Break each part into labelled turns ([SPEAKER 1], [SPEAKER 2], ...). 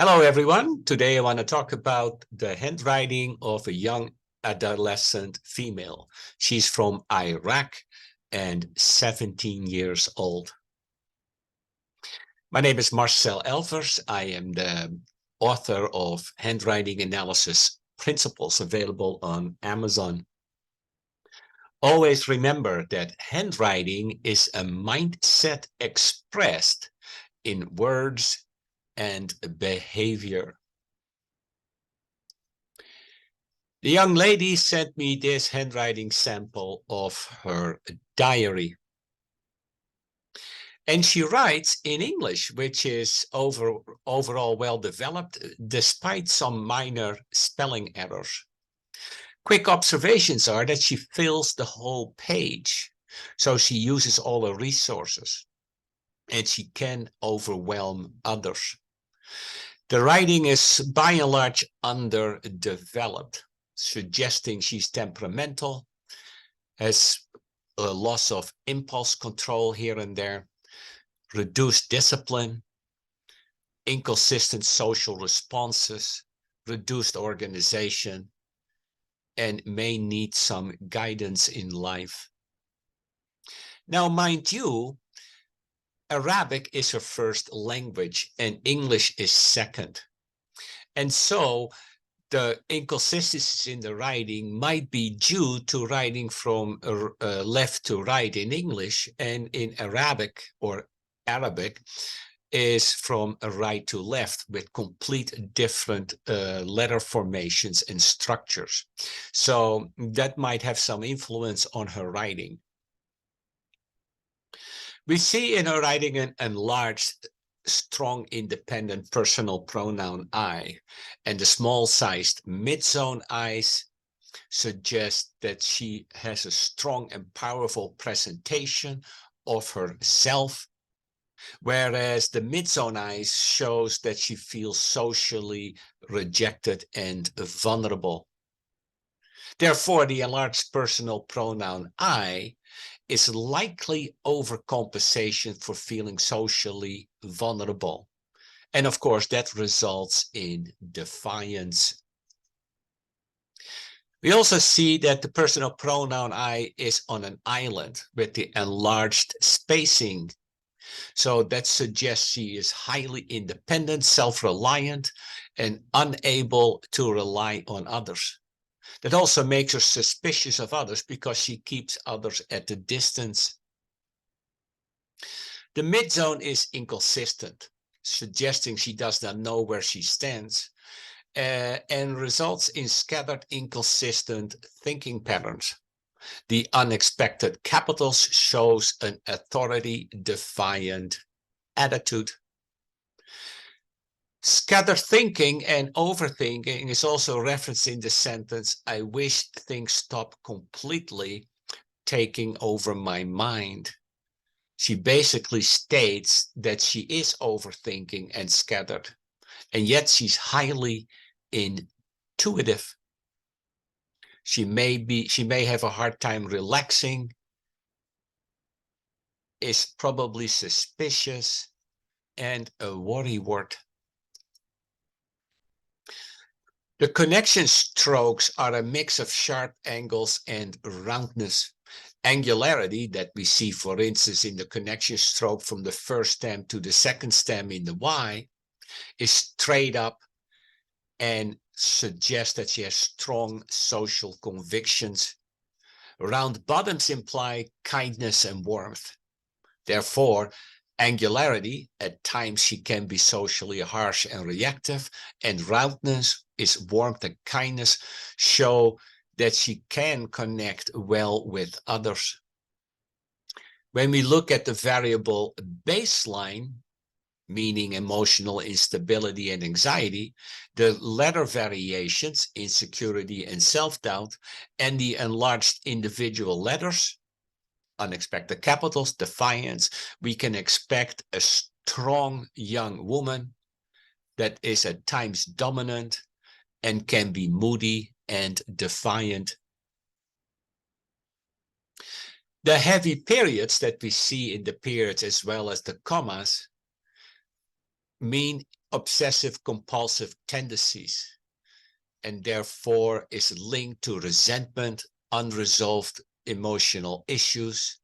[SPEAKER 1] Hello, everyone. Today I want to talk about the handwriting of a young adolescent female. She's from Iraq and 17 years old. My name is Marcel Elvers. I am the author of Handwriting Analysis Principles, available on Amazon. Always remember that handwriting is a mindset expressed in words and behavior. The young lady sent me this handwriting sample of her diary. And she writes in English, which is overall well developed, despite some minor spelling errors. Quick observations are that she fills the whole page. So she uses all her resources and she can overwhelm others. The writing is by and large underdeveloped, suggesting she's temperamental, has a loss of impulse control here and there, reduced discipline, inconsistent social responses, reduced organization, and may need some guidance in life. Now, mind you, Arabic is her first language and English is second. And so the inconsistencies in the writing might be due to writing from left to right in English, and in Arabic is from right to left with complete different letter formations and structures. So that might have some influence on her writing. We see in her writing an enlarged, strong, independent personal pronoun I, and the small-sized mid-zone I's suggest that she has a strong and powerful presentation of herself, whereas the mid-zone I's shows that she feels socially rejected and vulnerable. Therefore, the enlarged personal pronoun I is likely overcompensation for feeling socially vulnerable. And of course, that results in defiance. We also see that the personal pronoun I is on an island with the enlarged spacing. So that suggests she is highly independent, self-reliant, and unable to rely on others. That also makes her suspicious of others because she keeps others at a distance. The mid-zone is inconsistent, suggesting she does not know where she stands, and results in scattered, inconsistent thinking patterns. The unexpected capitals shows an authority-defiant attitude. Scattered thinking and overthinking is also referenced in the sentence, I wish things stopped completely taking over my mind. She basically states that she is overthinking and scattered, and yet she's highly intuitive. She may have a hard time relaxing, is probably suspicious, and a worrywart. The connection strokes are a mix of sharp angles and roundness. Angularity that we see, for instance, in the connection stroke from the first stem to the second stem in the Y is straight up and suggests that she has strong social convictions. Round bottoms imply kindness and warmth. Therefore, angularity, at times she can be socially harsh and reactive, and roundness is warmth and kindness, show that she can connect well with others. When we look at the variable baseline, meaning emotional instability and anxiety, the letter variations, insecurity and self-doubt, and the enlarged individual letters, unexpected capitals, defiance, we can expect a strong young woman that is at times dominant and can be moody and defiant. The heavy periods that we see in the periods as well as the commas mean obsessive compulsive tendencies, and therefore is linked to resentment, unresolved emotional issues,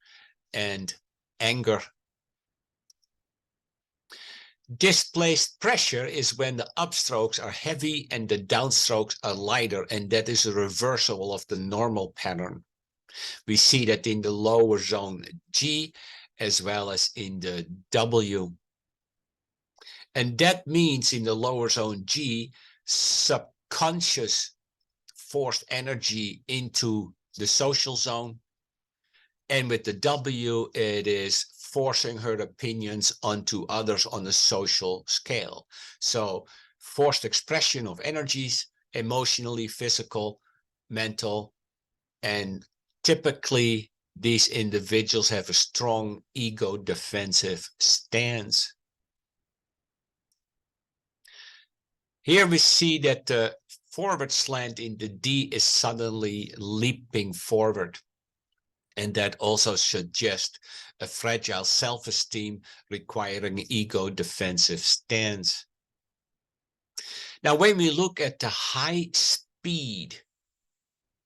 [SPEAKER 1] and anger. Displaced pressure is when the upstrokes are heavy and the downstrokes are lighter, and that is a reversal of the normal pattern. We see that in the lower zone G as well as in the W. And that means in the lower zone G, subconscious forced energy into the social zone. And with the W, it is forcing her opinions onto others on a social scale. So forced expression of energies, emotionally, physical, mental, and typically these individuals have a strong ego defensive stance. Here we see that the forward slant in the D is suddenly leaping forward. And that also suggests a fragile self-esteem requiring ego defensive stance. Now, when we look at the high speed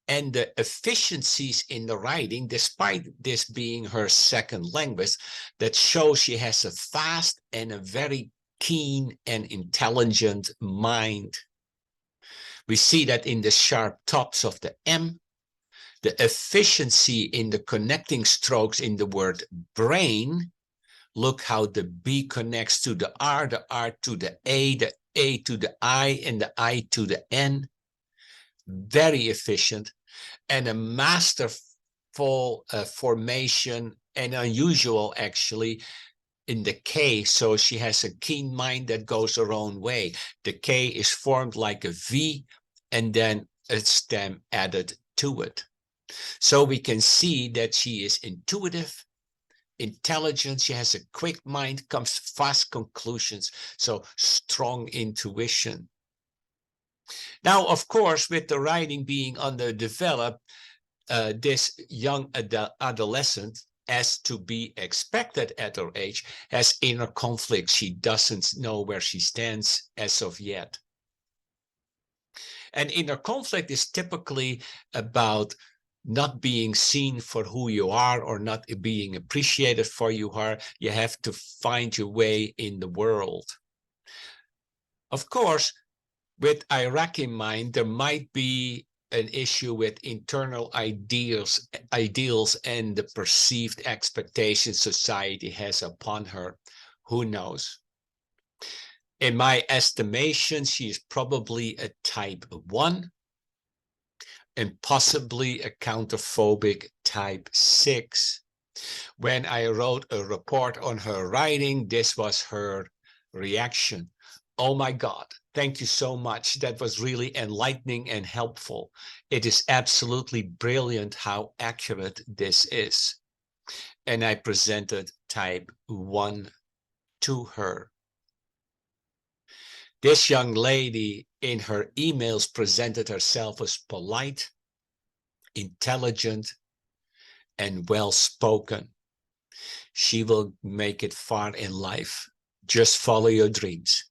[SPEAKER 1] and the efficiencies in the writing, despite this being her second language, that shows she has a fast and a very keen and intelligent mind. We see that in the sharp tops of the M, the efficiency in the connecting strokes in the word brain. Look how the B connects to the R to the A to the I, and the I to the N. Very efficient, and a masterful formation, and unusual actually in the K. So she has a keen mind that goes her own way. The K is formed like a V and then a stem added to it. So we can see that she is intuitive, intelligent, she has a quick mind, comes to fast conclusions, so strong intuition. Now, of course, with the writing being underdeveloped, this young adolescent, as to be expected at her age, has inner conflict. She doesn't know where she stands as of yet. And inner conflict is typically about not being seen for who you are or not being appreciated for you are. You have to find your way in the world. Of course, with Iraqi mind, there might be an issue with internal ideals and the perceived expectations society has upon her. Who knows? In my estimation, she is probably a type 1 and possibly a counterphobic type 6. When I wrote a report on her writing, this was her reaction. Oh my God, thank you so much. That was really enlightening and helpful. It is absolutely brilliant how accurate this is. And I presented type 1 to her. This young lady in her emails presented herself as polite, intelligent, and well-spoken. She will make it far in life. Just follow your dreams.